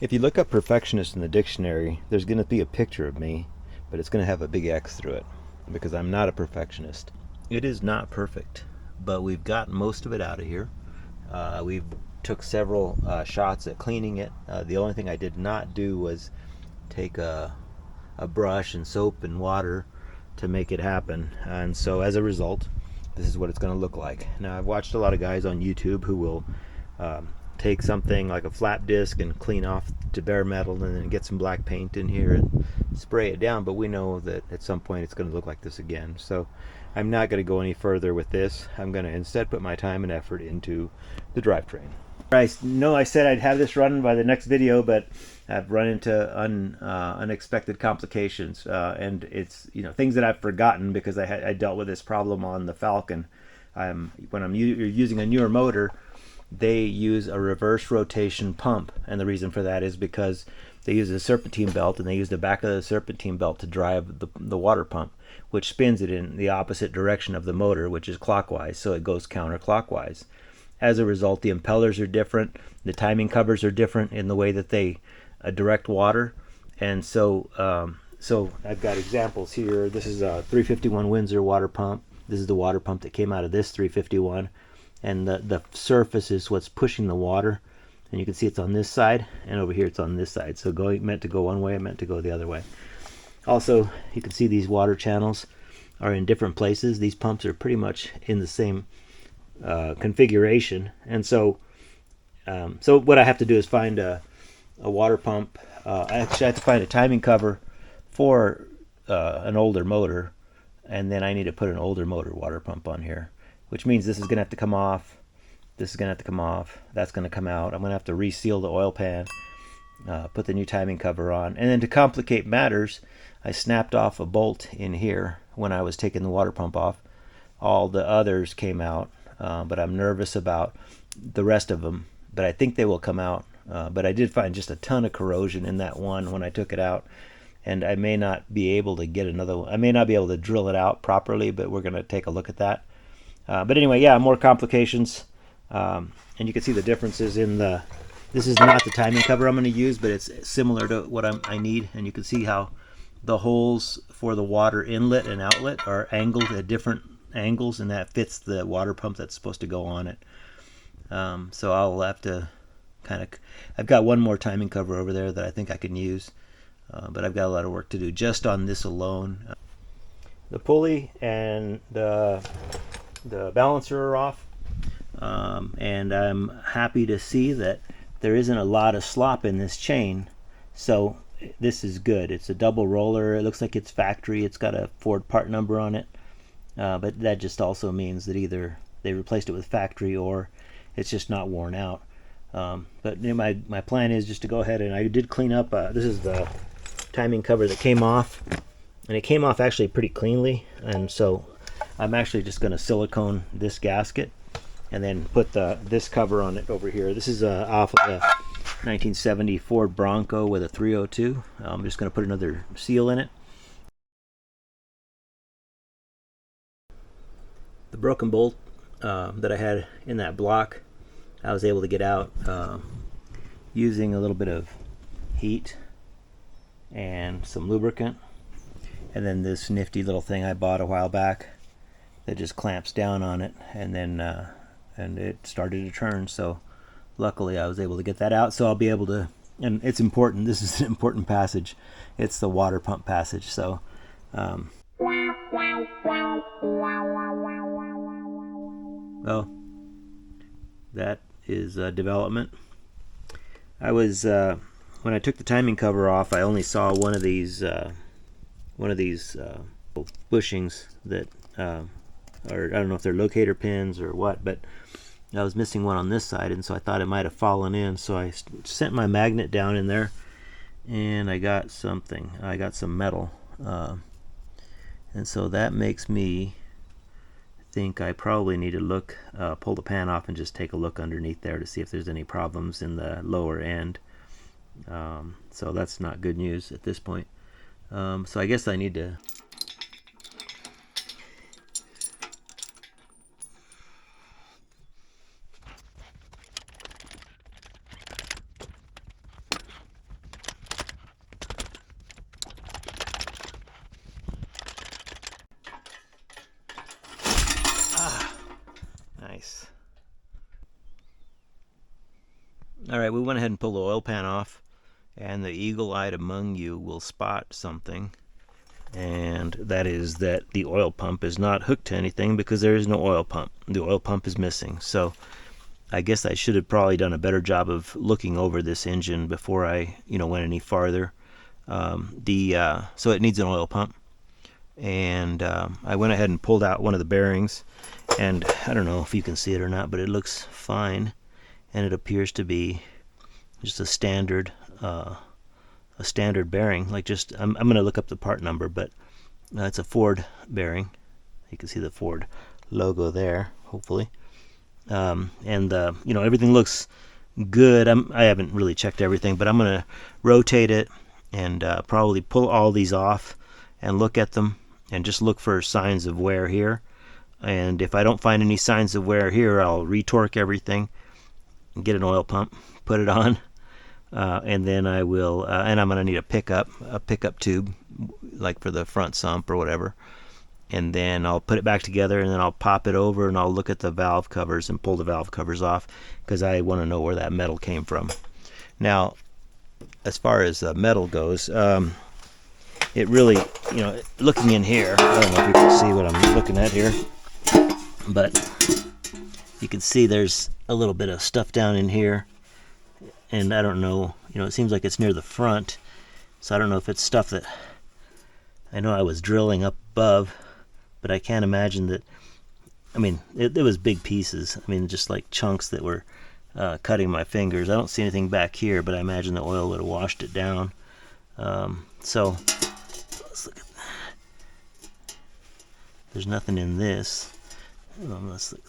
If you look up perfectionist in the dictionary, there's going to be a picture of me, but it's going to have a big X through it because I'm not a perfectionist. It is not perfect, but we've gotten most of it out of here. We've took several shots at cleaning it. The only thing I did not do was take a brush and soap and water to make it happen. And so as a result, this is what it's going to look like. Now, I've watched a lot of guys on YouTube who will take something like a flat disc and clean off to bare metal and then get some black paint in here and spray it down, but we know that at some point it's going to look like this again. So I'm not going to go any further with this. I'm going to instead put my time and effort into the drivetrain. I know I said I'd have this running by the next video, but I've run into unexpected complications, and it's things that I've forgotten because I dealt with this problem on the Falcon. When I'm using a newer motor, they use a reverse rotation pump, and the reason for that is because they use a serpentine belt, and they use the back of the serpentine belt to drive the water pump, which spins it in the opposite direction of the motor, which is clockwise, so it goes counterclockwise. As a result, the impellers are different, the timing covers are different in the way that they direct water, and so I've got examples here. This is a 351 Windsor water pump. This is the water pump that came out of this 351, and the surface is what's pushing the water, and you can see it's on this side, and over here it's on this side. So meant to go one way, meant to go the other way. Also, you can see these water channels are in different places. These pumps are pretty much in the same configuration, and so what I have to do is find a water pump. Actually, I have to find a timing cover for an older motor, and then I need to put an older motor water pump on here, which means this is going to have to come off, this is going to have to come off, that's going to come out. I'm going to have to reseal the oil pan, put the new timing cover on, and then to complicate matters, I snapped off a bolt in here when I was taking the water pump off. All the others came out, but I'm nervous about the rest of them, but I think they will come out. But I did find just a ton of corrosion in that one when I took it out, and I may not be able to get another one. I may not be able to drill it out properly, but we're going to take a look at that. But anyway, yeah, more complications, and you can see the differences in this is not the timing cover I'm going to use, but it's similar to what I need, and you can see how the holes for the water inlet and outlet are angled at different angles, and that fits the water pump that's supposed to go on it. So I'll have to I've got one more timing cover over there that I think I can use, but I've got a lot of work to do just on this alone. The pulley and the balancer are off, and I'm happy to see that there isn't a lot of slop in this chain, so this is good. It's a double roller. It looks like it's factory. It's got a Ford part number on it, but that just also means that either they replaced it with factory or it's just not worn out. But my plan is just to go ahead, and I did clean up. This is the timing cover that came off, and it came off actually pretty cleanly, and so I'm actually just going to silicone this gasket and then put this cover on it over here. This is off of the 1970 Ford Bronco with a 302. I'm just going to put another seal in it. The broken bolt that I had in that block, I was able to get out using a little bit of heat and some lubricant, and then this nifty little thing I bought a while back that just clamps down on it, and then and it started to turn. So luckily I was able to get that out, so I'll be able to, and it's important, this is an important passage, it's the water pump passage. So well, that is development. I was when I took the timing cover off, I only saw one of these bushings that or I don't know if they're locator pins or what, but I was missing one on this side, and so I thought it might have fallen in, so I sent my magnet down in there, and I got something. I got some metal, and so that makes me think I probably need to pull the pan off and just take a look underneath there to see if there's any problems in the lower end. So that's not good news at this point. So I guess I need to All right, we went ahead and pulled the oil pan off, and the eagle-eyed among you will spot something, and that is that the oil pump is not hooked to anything because there is no oil pump. The oil pump is missing. So I guess I should have probably done a better job of looking over this engine before I went any farther. So it needs an oil pump, and I went ahead and pulled out one of the bearings, and I don't know if you can see it or not, but it looks fine, and it appears to be just a standard bearing. Like, just I'm going to look up the part number, but it's a Ford bearing. You can see the Ford logo there, hopefully. And everything looks good. I haven't really checked everything, but I'm going to rotate it and probably pull all these off and look at them and just look for signs of wear here. And if I don't find any signs of wear here, I'll retorque everything and get an oil pump, put it on, and then I will, and I'm going to need a pickup tube, like for the front sump or whatever. And then I'll put it back together, and then I'll pop it over, and I'll look at the valve covers and pull the valve covers off, because I want to know where that metal came from. Now, as far as metal goes, it really, looking in here, I don't know if you can see what I'm looking at here, but you can see there's a little bit of stuff down in here, and I don't know, it seems like it's near the front, so I don't know if it's stuff that, I know I was drilling up above, but I can't imagine that, it was big pieces, just like chunks that were cutting my fingers. I don't see anything back here, but I imagine the oil would have washed it down. So let's look at that. There's nothing in this. Let's look.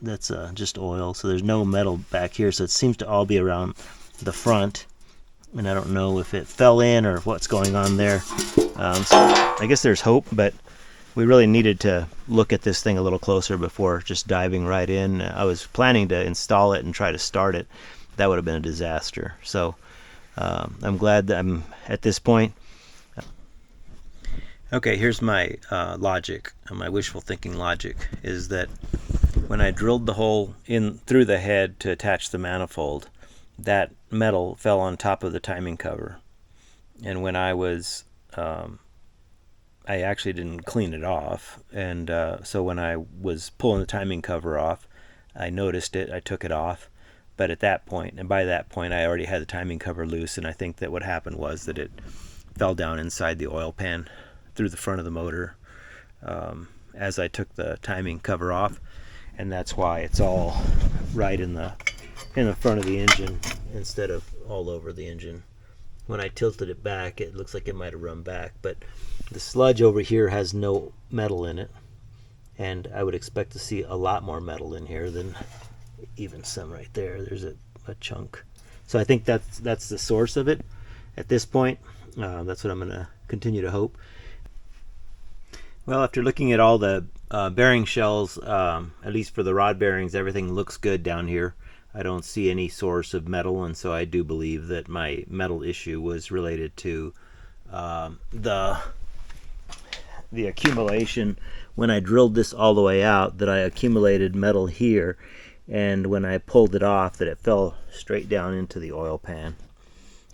That's just oil, so there's no metal back here, so it seems to all be around the front, and I don't know if it fell in or what's going on there. So I guess there's hope, but we really needed to look at this thing a little closer before just diving right in. I was planning to install it and try to start it. That would have been a disaster. So I'm glad that I'm at this point. Okay, here's my logic, my wishful thinking logic, is that when I drilled the hole in through the head to attach the manifold, that metal fell on top of the timing cover. And when I was I actually didn't clean it off, and so when I was pulling the timing cover off, I noticed it, I took it off, but at that point, and by that point, I already had the timing cover loose, and I think that what happened was that it fell down inside the oil pan through the front of the motor as I took the timing cover off, and that's why it's all right in the front of the engine instead of all over the engine. When I tilted it back, it looks like it might have run back, but the sludge over here has no metal in it, and I would expect to see a lot more metal in here than even some right there. There's a chunk. So I think that's the source of it at this point. That's what I'm going to continue to hope. Well, after looking at all the bearing shells, at least for the rod bearings, everything looks good down here. I don't see any source of metal, and so I do believe that my metal issue was related to the accumulation. When I drilled this all the way out, that I accumulated metal here, and when I pulled it off, that it fell straight down into the oil pan,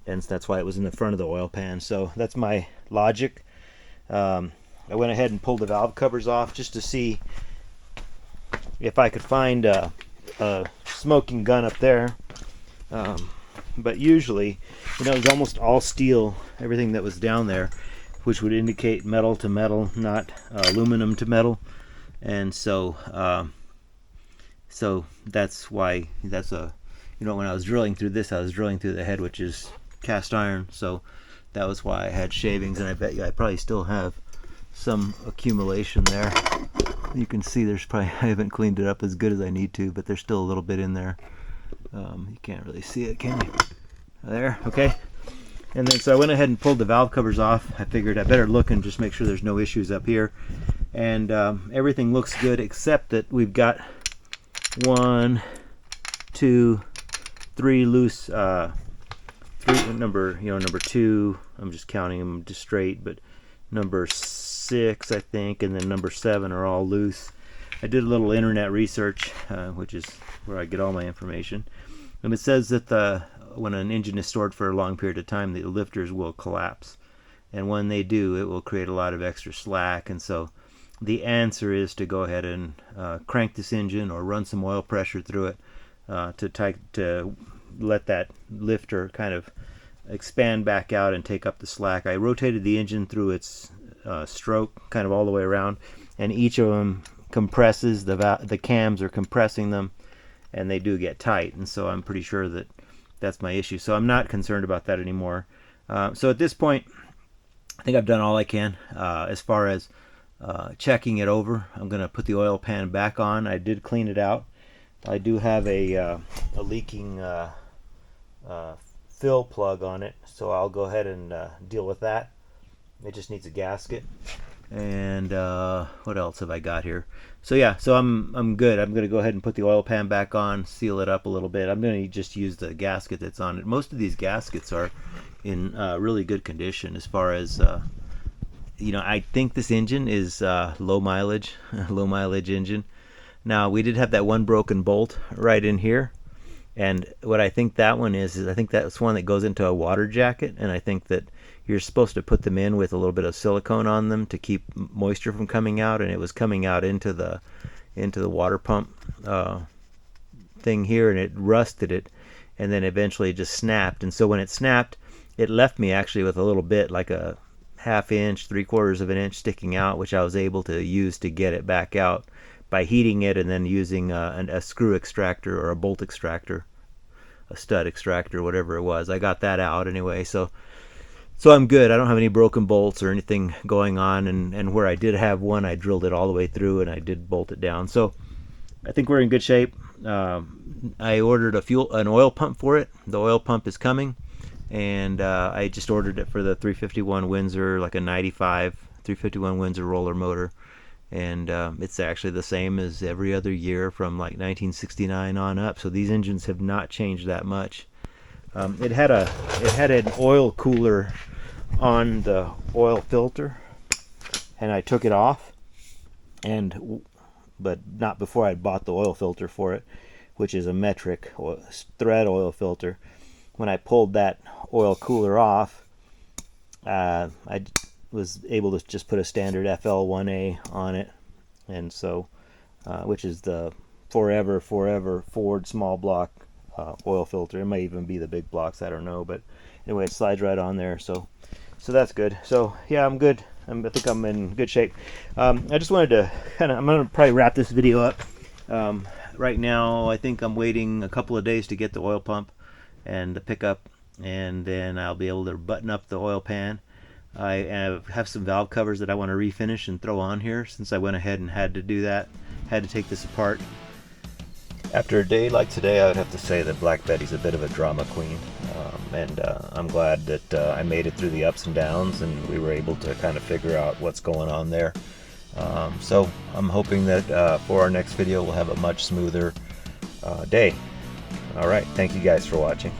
and that's why it was in the front of the oil pan. So that's my logic. I went ahead and pulled the valve covers off just to see if I could find a smoking gun up there, but usually, it was almost all steel, everything that was down there, which would indicate metal to metal, not aluminum to metal. And so that's why when I was drilling through this, I was drilling through the head, which is cast iron, so that was why I had shavings, and I bet you I probably still have some accumulation there. You can see there's probably, I haven't cleaned it up as good as I need to, but there's still a little bit in there. You can't really see it, can you? There, okay. And then so I went ahead and pulled the valve covers off. I figured I better look and just make sure there's no issues up here. And everything looks good, except that we've got 1, 2, 3 loose, number 2, I'm just counting them just straight, but number 6, I think, and then number 7 are all loose. I did a little internet research, which is where I get all my information, and it says that the when an engine is stored for a long period of time, the lifters will collapse, and when they do, it will create a lot of extra slack. And so the answer is to go ahead and crank this engine or run some oil pressure through it to let that lifter kind of expand back out and take up the slack. I rotated the engine through its stroke kind of all the way around, and each of them compresses, the cams are compressing them, and they do get tight, and so I'm pretty sure that that's my issue. So I'm not concerned about that anymore. So at this point, I think I've done all I can as far as checking it over. I'm going to put the oil pan back on. I did clean it out. I do have a leaking fill plug on it, so I'll go ahead and deal with that. It just needs a gasket. And what else have I got here? So yeah, so I'm good. I'm going to go ahead and put the oil pan back on, seal it up a little bit. I'm going to just use the gasket that's on it. Most of these gaskets are in really good condition as far as I think this engine is low mileage engine. Now, we did have that one broken bolt right in here, and what I think that one is I think that's one that goes into a water jacket, and I think that you're supposed to put them in with a little bit of silicone on them to keep moisture from coming out, and it was coming out into the water pump thing here, and it rusted it, and then eventually just snapped. And so when it snapped, it left me actually with a little bit, like a ½ inch, 3/4 of an inch sticking out, which I was able to use to get it back out by heating it and then using a screw extractor or a bolt extractor, a stud extractor, whatever it was. I got that out anyway, so I'm good. I don't have any broken bolts or anything going on, and where I did have one, I drilled it all the way through and I did bolt it down. So I think we're in good shape. I ordered an oil pump for it. The oil pump is coming, and I just ordered it for the 351 Windsor, like a 95 351 Windsor roller motor, and it's actually the same as every other year from like 1969 on up. So these engines have not changed that much. It had an oil cooler on the oil filter, and I took it off, but not before I bought the oil filter for it, which is a metric thread oil filter. When I pulled that oil cooler off, I was able to just put a standard FL1A on it, and so which is the forever Ford small block oil filter. It might even be the big blocks, I don't know, but anyway, it slides right on there, so that's good. So yeah, I'm good. I think I'm in good shape. I just wanted to I'm going to probably wrap this video up. Right now, I think I'm waiting a couple of days to get the oil pump and the pickup, and then I'll be able to button up the oil pan. I have some valve covers that I want to refinish and throw on here, since I went ahead and had to do that, had to take this apart. After a day like today, I would have to say that Black Betty's a bit of a drama queen, and I'm glad that I made it through the ups and downs, and we were able to kind of figure out what's going on there. So I'm hoping that for our next video we'll have a much smoother day. Alright, thank you guys for watching.